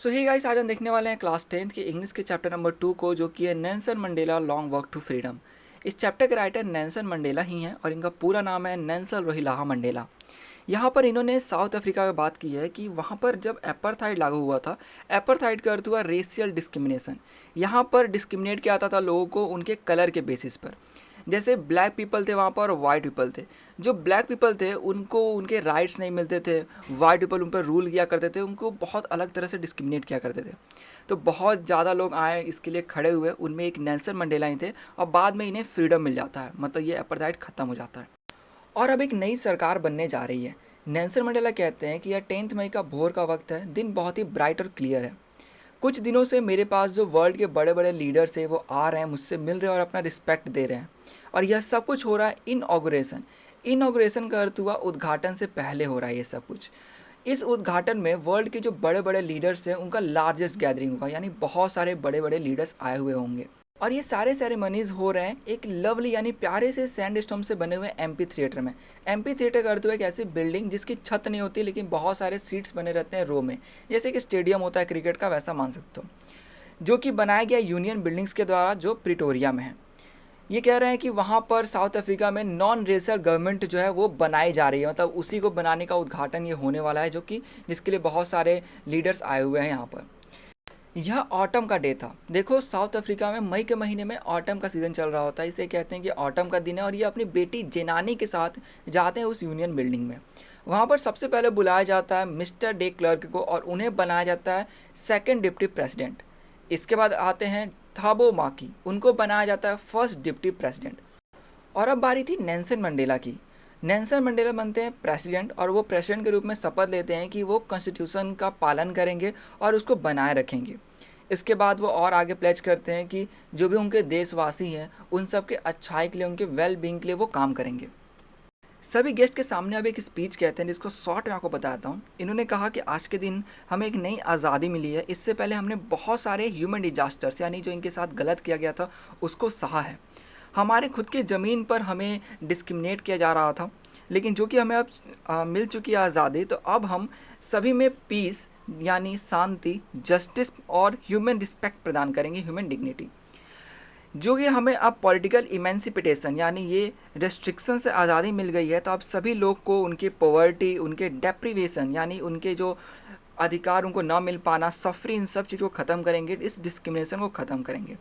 सो hey guys, आज हम देखने वाले हैं क्लास 10th के इंग्लिश के चैप्टर नंबर 2 को, जो कि है Nelson Mandela long walk to freedom. इस चैप्टर के राइटर नेल्सन मंडेला ही हैं और इनका पूरा नाम है नेल्सन रोहिलाहा मंडेला। यहाँ पर इन्होंने साउथ अफ्रीका में बात की है कि वहाँ पर जब एपरथाइड लागू हुआ था, एपरथाइड का अर्थ हुआ रेशियल डिस्क्रिमिनेशन। यहाँ पर डिस्क्रिमिनेट किया जाता था लोगों को उनके कलर के बेसिस पर। जैसे ब्लैक पीपल थे वहाँ पर और वाइट पीपल थे। जो ब्लैक पीपल थे उनको उनके राइट्स नहीं मिलते थे, वाइट पीपल उन पर रूल किया करते थे, उनको बहुत अलग तरह से डिस्क्रिमिनेट किया करते थे। तो बहुत ज़्यादा लोग आए इसके लिए खड़े हुए, उनमें एक नेल्सन मंडेला ही थे और बाद में इन्हें फ्रीडम मिल जाता है, मतलब ये अपार्थाइड ख़त्म हो जाता है और अब एक नई सरकार बनने जा रही है। नेल्सन मंडेला कहते हैं कि यह 10 मई का भोर का वक्त है, दिन बहुत ही ब्राइट और क्लियर है। कुछ दिनों से मेरे पास जो वर्ल्ड के बड़े बड़े लीडर्स हैं वो आ रहे हैं, मुझसे मिल रहे हैं और अपना रिस्पेक्ट दे रहे हैं। और यह सब कुछ हो रहा है इनऑग्रेशन। इनऑग्रेशन का अर्थ हुआ उद्घाटन से पहले हो रहा है ये सब कुछ। इस उद्घाटन में वर्ल्ड के जो बड़े बड़े लीडर्स हैं उनका लार्जेस्ट गैदरिंग होगा, यानी बहुत सारे बड़े बड़े लीडर्स आए हुए होंगे। और ये सारे सेरेमनीज हो रहे हैं एक लवली यानी प्यारे से सैंडस्टोन से बने हुए एम्पी थिएटर में। एम्पी थिएटर का अर्थ हुआ एक ऐसी बिल्डिंग जिसकी छत नहीं होती लेकिन बहुत सारे सीट्स बने रहते हैं रो में, जैसे कि स्टेडियम होता है क्रिकेट का, वैसा मान सकते हो, जो कि बनाया गया यूनियन बिल्डिंग्स के द्वारा जो प्रिटोरिया में है। ये कह रहे हैं कि वहाँ पर साउथ अफ्रीका में नॉन रेशियल गवर्नमेंट जो है वो बनाई जा रही है, मतलब उसी को बनाने का उद्घाटन ये होने वाला है, जो कि जिसके लिए बहुत सारे लीडर्स आए हुए हैं यहाँ पर। यह ऑटम का डे था। देखो, साउथ अफ्रीका में मई के महीने में ऑटम का सीज़न चल रहा होता है, इसे कहते हैं कि ऑटम का दिन है। और ये अपनी बेटी जेनानी के साथ जाते हैं उस यूनियन बिल्डिंग में। वहाँ पर सबसे पहले बुलाया जाता है मिस्टर डे क्लर्क को और उन्हें बनाया जाता है सेकंड डिप्टी प्रेसिडेंट। इसके बाद आते हैं थाबो माकी, उनको बनाया जाता है फर्स्ट डिप्टी प्रेसिडेंट। और अब बारी थी नेल्सन मंडेला की। नेल्सन मंडेला बनते हैं प्रेसिडेंट और वो प्रेसिडेंट के रूप में शपथ लेते हैं कि वो कॉन्स्टिट्यूशन का पालन करेंगे और उसको बनाए रखेंगे। इसके बाद वो और आगे प्लेज करते हैं कि जो भी उनके देशवासी हैं उन सब के अच्छाई के लिए, उनके वेल बींग के लिए वो काम करेंगे। सभी गेस्ट के सामने अब एक स्पीच कहते हैं जिसको शॉर्ट में आपको बताता हूँ। इन्होंने कहा कि आज के दिन हमें एक नई आज़ादी मिली है। इससे पहले हमने बहुत सारे ह्यूमन डिजास्टर्स, यानी जो इनके साथ गलत किया गया था, उसको सहा है। हमारे खुद के ज़मीन पर हमें डिस्क्रिमिनेट किया जा रहा था, लेकिन जो कि हमें अब मिल चुकी है आज़ादी, तो अब हम सभी में पीस यानी शांति, जस्टिस और ह्यूमन रिस्पेक्ट प्रदान करेंगे, ह्यूमन डिग्निटी। जो कि हमें अब पॉलिटिकल इमेंसिपिटेशन यानी ये रेस्ट्रिक्शन से आज़ादी मिल गई है, तो अब सभी लोग को उनकी पॉवर्टी, उनके डेप्रीवेशन यानी उनके जो अधिकार उनको ना मिल पाना, सफरिंग, इन सब चीज़ को ख़त्म करेंगे, इस डिस्क्रिमिनेशन को ख़त्म करेंगे।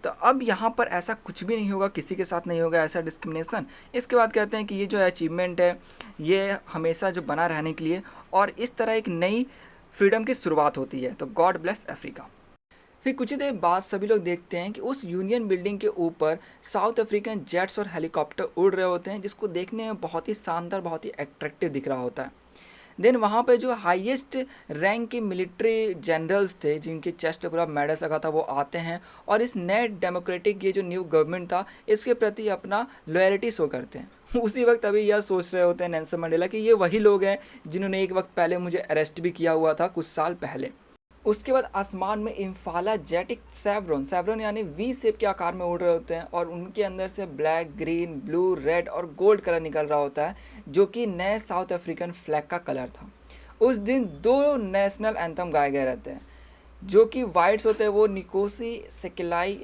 तो अब यहाँ पर ऐसा कुछ भी नहीं होगा, किसी के साथ नहीं होगा ऐसा डिस्क्रिमिनेशन। इसके बाद कहते हैं कि ये जो अचीवमेंट है ये हमेशा जो बना रहने के लिए, और इस तरह एक नई फ्रीडम की शुरुआत होती है। तो गॉड ब्लेस अफ्रीका। फिर कुछ ही देर बाद सभी लोग देखते हैं कि उस यूनियन बिल्डिंग के ऊपर साउथ अफ्रीकन जेट्स और हेलीकॉप्टर उड़ रहे होते हैं, जिसको देखने में बहुत ही शानदार, बहुत ही अट्रैक्टिव दिख रहा होता है। देन वहाँ पे जो हाईएस्ट रैंक के मिलिट्री जनरल्स थे, जिनके चेस्ट पर पूरा मेडल्स लगा था, वो आते हैं और इस नए डेमोक्रेटिक ये जो न्यू गवर्नमेंट था इसके प्रति अपना लॉयल्टी शो करते हैं। उसी वक्त अभी यह सोच रहे होते हैं नेल्सन मंडेला कि ये वही लोग हैं जिन्होंने एक वक्त पहले मुझे अरेस्ट भी किया हुआ था कुछ साल पहले। उसके बाद आसमान में इम्फाला जेटिक सेवरोन यानी वी शेप के आकार में उड़ रहे होते हैं और उनके अंदर से ब्लैक, ग्रीन, ब्लू, रेड और गोल्ड कलर निकल रहा होता है, जो कि नए साउथ अफ्रीकन फ्लैग का कलर था। उस दिन 2 नेशनल एंथम गाए गए रहते हैं। जो कि वाइट्स होते हैं वो निकोसी सेकेलाई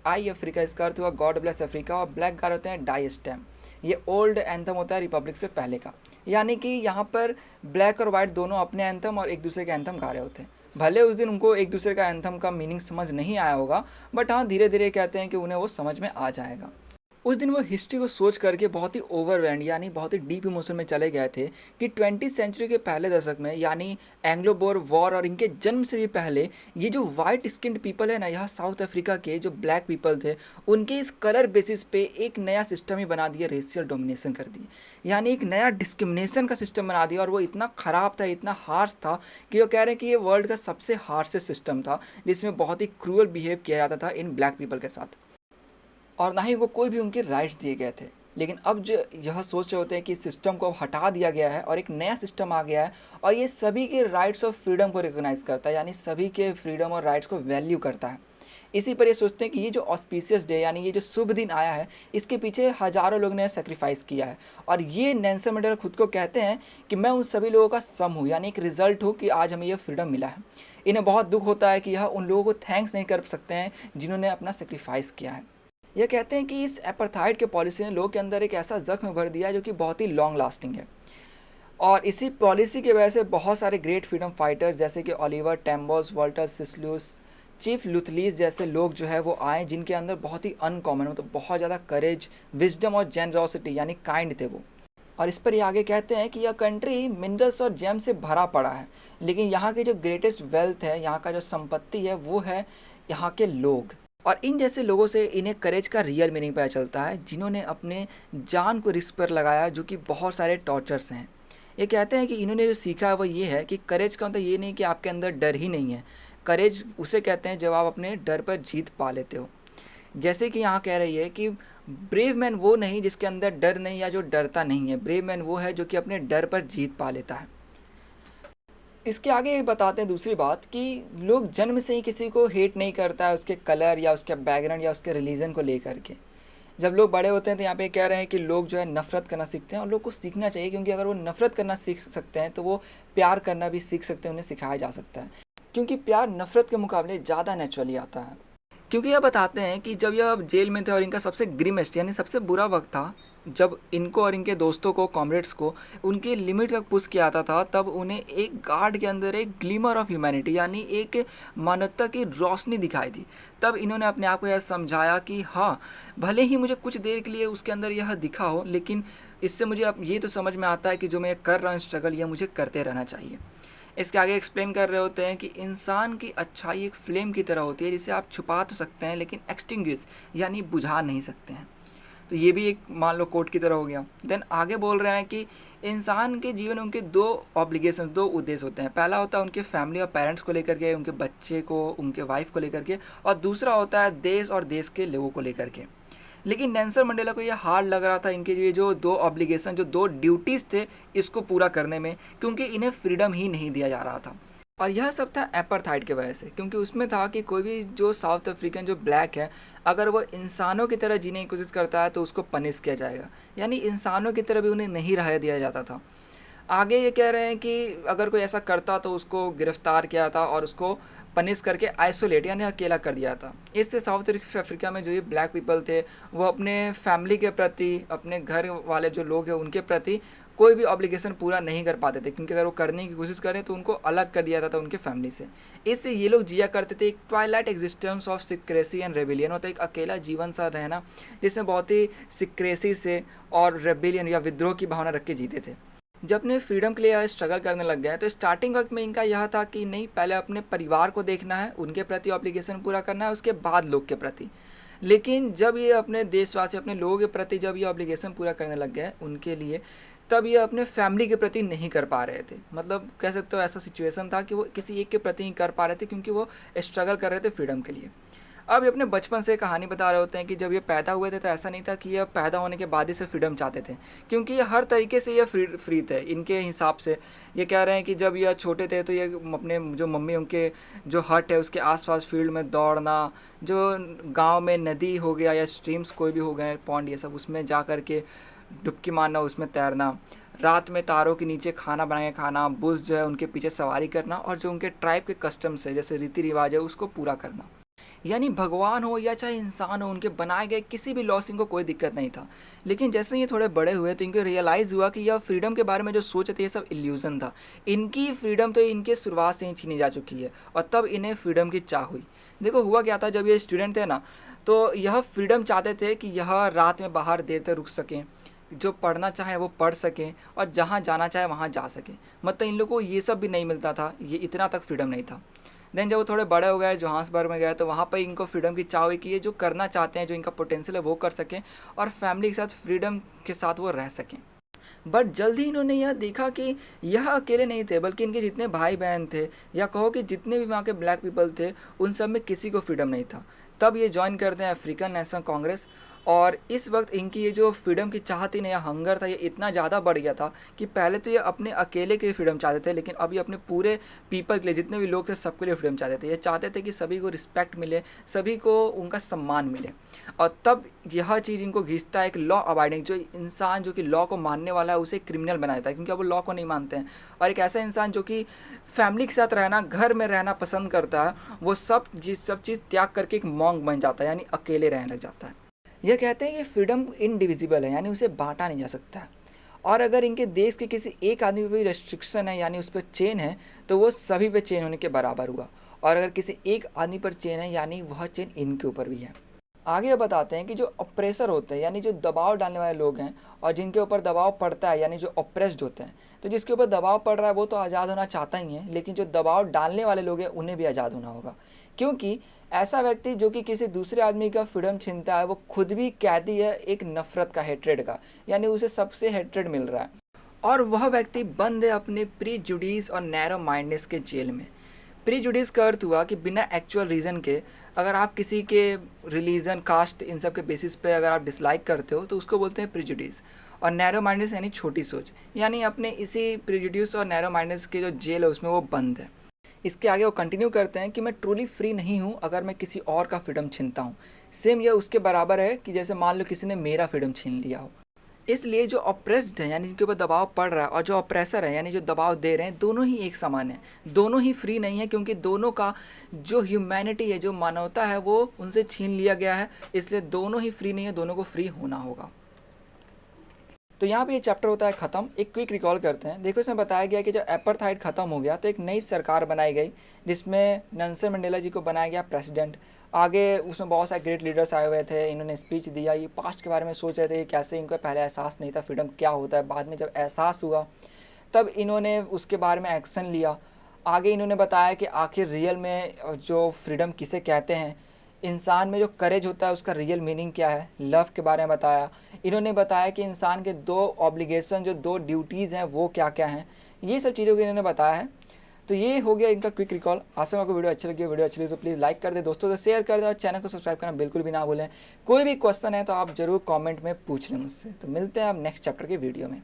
आई अफ्रीका, इसका अर्थ हुआ गॉड ब्लेस अफ्रीका, और ब्लैक गाए होते हैं डाई स्टैम, ये ओल्ड एंथम होता है रिपब्लिक से पहले का। यानी कि यहाँ पर ब्लैक और वाइट दोनों अपने एंथम और एक दूसरे के एंथम गा रहे होते हैं। भले उस दिन उनको एक दूसरे का एंथम का मीनिंग समझ नहीं आया होगा, बट हाँ, धीरे धीरे कहते हैं कि उन्हें वो समझ में आ जाएगा। उस दिन वो हिस्ट्री को सोच करके बहुत ही ओवरवेल्ड यानी बहुत ही डीप इमोशन में चले गए थे कि 20वीं सेंचुरी के पहले दशक में, यानी एंग्लो बोर वॉर और इनके जन्म से भी पहले, ये जो वाइट स्किन्ड पीपल है ना, यहाँ साउथ अफ्रीका के जो ब्लैक पीपल थे, उनके इस कलर बेसिस पे एक नया सिस्टम ही बना दिया, रेशियल डोमिनेशन कर दिया, यानी एक नया डिस्क्रिमिनेशन का सिस्टम बना दिया। और वो इतना ख़राब था, इतना हार्श था कि वो कह रहे हैं कि ये वर्ल्ड का सबसे हार्शेस्ट सिस्टम था, जिसमें बहुत ही क्रूअल बिहेव किया जाता था इन ब्लैक पीपल के साथ, और ना ही वो कोई भी उनके राइट्स दिए गए थे। लेकिन अब जो यह सोच रहे होते हैं कि इस सिस्टम को अब हटा दिया गया है और एक नया सिस्टम आ गया है और ये सभी के राइट्स और फ्रीडम को रिकॉग्नाइज करता है, यानी सभी के फ्रीडम और राइट्स को वैल्यू करता है। इसी पर ये सोचते हैं कि ये जो ऑस्पिशियस डे यानी ये जो शुभ दिन आया है, इसके पीछे हज़ारों लोग ने सेक्रीफाइस किया है। और ये नेल्सन मंडेला खुद को कहते हैं कि मैं उन सभी लोगों का सम हूँ, यानी एक रिजल्ट हूँ कि आज हमें ये फ्रीडम मिला है। इन्हें बहुत दुख होता है कि यह उन लोगों को थैंक्स नहीं कर सकते हैं जिन्होंने अपना सेक्रीफाइस किया है। यह कहते हैं कि इस एपार्थाइड के पॉलिसी ने लोगों के अंदर एक ऐसा जख्म भर दिया है जो कि बहुत ही लॉन्ग लास्टिंग है, और इसी पॉलिसी की वजह से बहुत सारे ग्रेट फ्रीडम फाइटर्स जैसे कि ओलिवर टेम्बोस, वाल्टर सिस्लूस, चीफ लुथलीस जैसे लोग जो है वो आए, जिनके अंदर बहुत ही अनकॉमन मतलब बहुत ज़्यादा करेज, विजडम और जेनरोसिटी यानी काइंड थे वो। और इस पर ये आगे कहते हैं कि यह कंट्री मिनरल्स और जेम से भरा पड़ा है, लेकिन यहाँ की जो ग्रेटेस्ट वेल्थ है, यहाँ का जो संपत्ति है, वो है यहाँ के लोग। और इन जैसे लोगों से इन्हें करेज का रियल मीनिंग पता चलता है, जिन्होंने अपने जान को रिस्क पर लगाया, जो कि बहुत सारे टॉर्चर्स हैं। ये कहते हैं कि इन्होंने जो सीखा है वो ये है कि करेज का मतलब ये नहीं कि आपके अंदर डर ही नहीं है। करेज उसे कहते हैं जब आप अपने डर पर जीत पा लेते हो। जैसे कि यहाँ कह रही है कि ब्रेव मैन वो नहीं जिसके अंदर डर नहीं या जो डरता नहीं है, ब्रेव मैन वो है जो कि अपने डर पर जीत पा लेता है। इसके आगे बताते हैं दूसरी बात कि लोग जन्म से ही किसी को हेट नहीं करता है उसके कलर या उसके बैकग्राउंड या उसके रिलीजन को लेकर के। जब लोग बड़े होते हैं तो यहाँ पे कह रहे हैं कि लोग जो है नफ़रत करना सीखते हैं, और लोग को सीखना चाहिए, क्योंकि अगर वो नफ़रत करना सीख सकते हैं तो वो प्यार करना भी सीख सकते हैं, उन्हें सिखाया जा सकता है, क्योंकि प्यार नफ़रत के मुकाबले ज़्यादा नेचुरली आता है। क्योंकि यह बताते हैं कि जब यह जेल में थे और इनका सबसे ग्रिमेस्ट यानी सबसे बुरा वक्त था, जब इनको और इनके दोस्तों को, कॉमरेड्स को उनकी लिमिट तक पुश किया आता था, तब उन्हें एक गार्ड के अंदर एक ग्लिमर ऑफ ह्यूमैनिटी यानी एक मानवता की रोशनी दिखाई दी। तब इन्होंने अपने आप को यह समझाया कि हाँ, भले ही मुझे कुछ देर के लिए उसके अंदर यह दिखा हो, लेकिन इससे मुझे अब ये तो समझ में आता है कि जो मैं कर रहा हूँ स्ट्रगल, यह मुझे करते रहना चाहिए। इसके आगे एक्सप्लेन कर रहे होते हैं कि इंसान की अच्छाई एक फ्लेम की तरह होती है, जिसे आप छुपा तो सकते हैं लेकिन एक्सटिंग्विश यानी बुझा नहीं सकते हैं। तो ये भी एक मान लो कोट की तरह हो गया। देन आगे बोल रहे हैं कि इंसान के जीवन में उनके दो ऑब्लिगेशन, दो उद्देश्य होते हैं। पहला होता है उनके फैमिली और पेरेंट्स को लेकर के, उनके बच्चे को, उनके वाइफ को लेकर के, और दूसरा होता है देश और देश के लोगों को लेकर के। लेकिन नेल्सन मंडेला को ये हार्ड लग रहा था इनके ये जो दो ऑब्लिगेशन, जो दो ड्यूटीज़ थे, इसको पूरा करने में, क्योंकि इन्हें फ्रीडम ही नहीं दिया जा रहा था। और यह सब था एपार्थाइड की वजह से, क्योंकि उसमें था कि कोई भी जो साउथ अफ्रीकन जो ब्लैक है, अगर वो इंसानों की तरह जीने की कोशिश करता है तो उसको पनिश किया जाएगा, यानी इंसानों की तरह भी उन्हें नहीं रह दिया जाता था। आगे ये कह रहे हैं कि अगर कोई ऐसा करता तो उसको गिरफ्तार किया था और उसको पनिश करके आइसोलेट यानी अकेला कर दिया था। इससे साउथ अफ्रीका में जो ये ब्लैक पीपल थे, वो अपने फैमिली के प्रति, अपने घर वाले जो लोग हैं उनके प्रति कोई भी ऑब्लिगेशन पूरा नहीं कर पाते थे, क्योंकि अगर वो करने की कोशिश करें तो उनको अलग कर दिया जाता था उनके फैमिली से। इससे ये लोग जिया करते थे एक Twilight existence of secrecy and rebellion, होता है एक अकेला जीवन सा रहना, जिसमें बहुत ही सिक्रेसी से और रेबिलियन या विद्रोह की भावना रख के जीते थे। जब अपने फ्रीडम के लिए स्ट्रगल करने लग गए तो स्टार्टिंग वक्त में इनका यह था कि नहीं, पहले अपने परिवार को देखना है, उनके प्रति ऑब्लिगेशन पूरा करना है, उसके बाद लोग के प्रति। लेकिन जब ये अपने देशवासी, अपने लोगों के प्रति जब ये ऑब्लिगेशन पूरा करने लग गए उनके लिए, तब ये अपने फैमिली के प्रति नहीं कर पा रहे थे। मतलब कह सकते हो ऐसा सिचुएशन था कि वो किसी एक के प्रति ही कर पा रहे थे, क्योंकि वो स्ट्रगल कर रहे थे फ्रीडम के लिए। अब ये अपने बचपन से कहानी बता रहे होते हैं कि जब ये पैदा हुए थे तो ऐसा नहीं था कि ये पैदा होने के बाद ही से फ्रीडम चाहते थे, क्योंकि ये हर तरीके से ये फ्री थे इनके हिसाब से। ये कह रहे हैं कि जब ये छोटे थे तो ये अपने जो मम्मी उनके जो हट है उसके आसपास फील्ड में दौड़ना, जो गांव में नदी हो गया या स्ट्रीम्स कोई भी हो गए, पॉन्ड, ये सब, उसमें जा कर के डुबकी मारना, उसमें तैरना, रात में तारों के नीचे खाना बना के खाना, बुश जो है उनके पीछे सवारी करना, और जो उनके ट्राइब के कस्टम्स है जैसे रीति रिवाज है उसको पूरा करना। यानी भगवान हो या चाहे इंसान हो, उनके बनाए गए किसी भी लॉ से इनको कोई दिक्कत नहीं था। लेकिन जैसे ये थोड़े बड़े हुए तो इनको रियलाइज़ हुआ कि यह फ्रीडम के बारे में जो सोच थे ये सब इल्यूज़न था। इनकी फ्रीडम तो इनके शुरुआत से ही छीनी जा चुकी है, और तब इन्हें फ्रीडम की चाह हुई। देखो हुआ क्या था, जब ये स्टूडेंट थे ना, तो यह फ्रीडम चाहते थे कि यह रात में बाहर देर तक रुक सकें, जो पढ़ना चाहे वो पढ़ सकें, और जहाँ जाना चाहे वहाँ जा सकें। मतलब इन लोगों को ये सब भी नहीं मिलता था, ये इतना तक फ्रीडम नहीं था। देन जब वो थोड़े बड़े हो गए, जोहान्सबर्ग में गए, तो वहाँ पर इनको फ्रीडम की चाह हुई कि ये जो करना चाहते हैं, जो इनका पोटेंशियल है वो कर सकें, और फैमिली के साथ फ्रीडम के साथ वो रह सकें। बट जल्द ही इन्होंने यह देखा कि यह अकेले नहीं थे, बल्कि इनके जितने भाई बहन थे, या कहो कि जितने भी वहाँ के ब्लैक पीपल थे, उन सब में किसी को फ्रीडम नहीं था। तब ये ज्वाइन करते हैं अफ्रीकन नेशनल कांग्रेस, और इस वक्त इनकी ये जो फ्रीडम की चाह थी ना या हंगर था, ये इतना ज़्यादा बढ़ गया था कि पहले तो ये अपने अकेले के लिए फ्रीडम चाहते थे, लेकिन अब ये अपने पूरे पीपल के लिए, जितने भी लोग थे सबके लिए फ्रीडम चाहते थे। ये चाहते थे कि सभी को रिस्पेक्ट मिले, सभी को उनका सम्मान मिले। और तब यह चीज़ इनको घिसता है, एक लॉ अबाइडिंग, जो इंसान जो कि लॉ को मानने वाला है उसे क्रिमिनल बना देता है, क्योंकि अब वो लॉ को नहीं मानते हैं। और एक ऐसा इंसान जो कि फैमिली के साथ रहना, घर में रहना पसंद करता है, वो सब चीज़ त्याग करके एक मॉन्क बन जाता है, यानी अकेले रहने लग जाता है। यह कहते हैं कि फ्रीडम इनडिविजिबल है, यानी उसे बांटा नहीं जा सकता है। और अगर इनके देश के किसी एक आदमी पे रेस्ट्रिक्शन है, यानी उस पर चेन है, तो वो सभी पे चेन होने के बराबर हुआ। और अगर किसी एक आदमी पर चेन है, यानी वह चेन इनके ऊपर भी है। आगे ये बताते हैं कि जो ऑप्रेसर होते हैं, यानी जो दबाव डालने वाले लोग हैं, और जिनके ऊपर दबाव पड़ता है, यानी जो ऑप्रेस्ड होते हैं, तो जिसके ऊपर दबाव पड़ रहा है वो तो आज़ाद होना चाहता ही है, लेकिन जो दबाव डालने वाले लोग हैं उन्हें भी आज़ाद होना होगा। क्योंकि ऐसा व्यक्ति जो कि किसी दूसरे आदमी का फ्रीडम छीनता है, वो खुद भी कैदी है एक नफरत का, हेट्रेड का, यानी उसे सबसे हेट्रेड मिल रहा है। और वह व्यक्ति बंद है अपने प्रीजुडिस और नैरो माइंडनेस के जेल में। प्रीजुडिस का अर्थ हुआ कि बिना एक्चुअल रीज़न के अगर आप किसी के रिलीजन, कास्ट, इन सब के बेसिस पे अगर आप डिसलाइक करते हो तो उसको बोलते हैं प्रीजुडिस। और नैरो माइंडनेस यानी छोटी सोच, यानी अपने इसी प्रीजुडिस और नैरो माइंडनेस के जो जेल है उसमें वो बंद है। इसके आगे वो कंटिन्यू करते हैं कि मैं ट्रूली फ्री नहीं हूँ अगर मैं किसी और का फ्रीडम छीनता हूँ। सेम यह उसके बराबर है कि जैसे मान लो किसी ने मेरा फ्रीडम छीन लिया हो। इसलिए जो ऑप्रेस्ड है, यानी जिनके ऊपर दबाव पड़ रहा है, और जो ऑप्रेसर है, यानी जो दबाव दे रहे हैं, दोनों ही एक समान है, दोनों ही फ्री नहीं है, क्योंकि दोनों का जो ह्यूमैनिटी है, जो मानवता है, वो उनसे छीन लिया गया है। इसलिए दोनों ही फ्री नहीं है, दोनों को फ्री होना होगा। तो यहाँ पे ये चैप्टर होता है ख़त्म। एक क्विक रिकॉल करते हैं। देखो इसमें बताया गया कि जब एपार्थाइड ख़त्म हो गया तो एक नई सरकार बनाई गई, जिसमें नेल्सन मंडेला जी को बनाया गया प्रेसिडेंट। आगे उसमें बहुत सारे ग्रेट लीडर्स आए हुए थे, इन्होंने स्पीच दिया, ये पास्ट के बारे में सोच रहे थे कि कैसे इनको पहले एहसास नहीं था फ्रीडम क्या होता है। बाद में जब एहसास हुआ तब इन्होंने उसके बारे में एक्शन लिया। आगे इन्होंने बताया कि आखिर रियल में जो फ्रीडम किसे कहते हैं, इंसान में जो करेज होता है उसका रियल मीनिंग क्या है, लव के बारे में बताया। इन्होंने बताया कि इंसान के दो ऑब्लिगेशन, जो दो ड्यूटीज़ हैं, वो क्या क्या हैं। ये सब चीज़ों को इन्होंने बताया है। तो ये हो गया इनका क्विक रिकॉल। आशा आपको वीडियो अच्छी लगी। वीडियो अच्छी लगी तो प्लीज़ लाइक कर दे, दोस्तों से शेयर कर दे, और चैनल को सब्सक्राइब करना बिल्कुल भी ना भूलें। कोई भी क्वेश्चन है तो आप ज़रूर कमेंट में पूछ लें मुझसे। तो मिलते हैं अब नेक्स्ट चैप्टर के वीडियो में।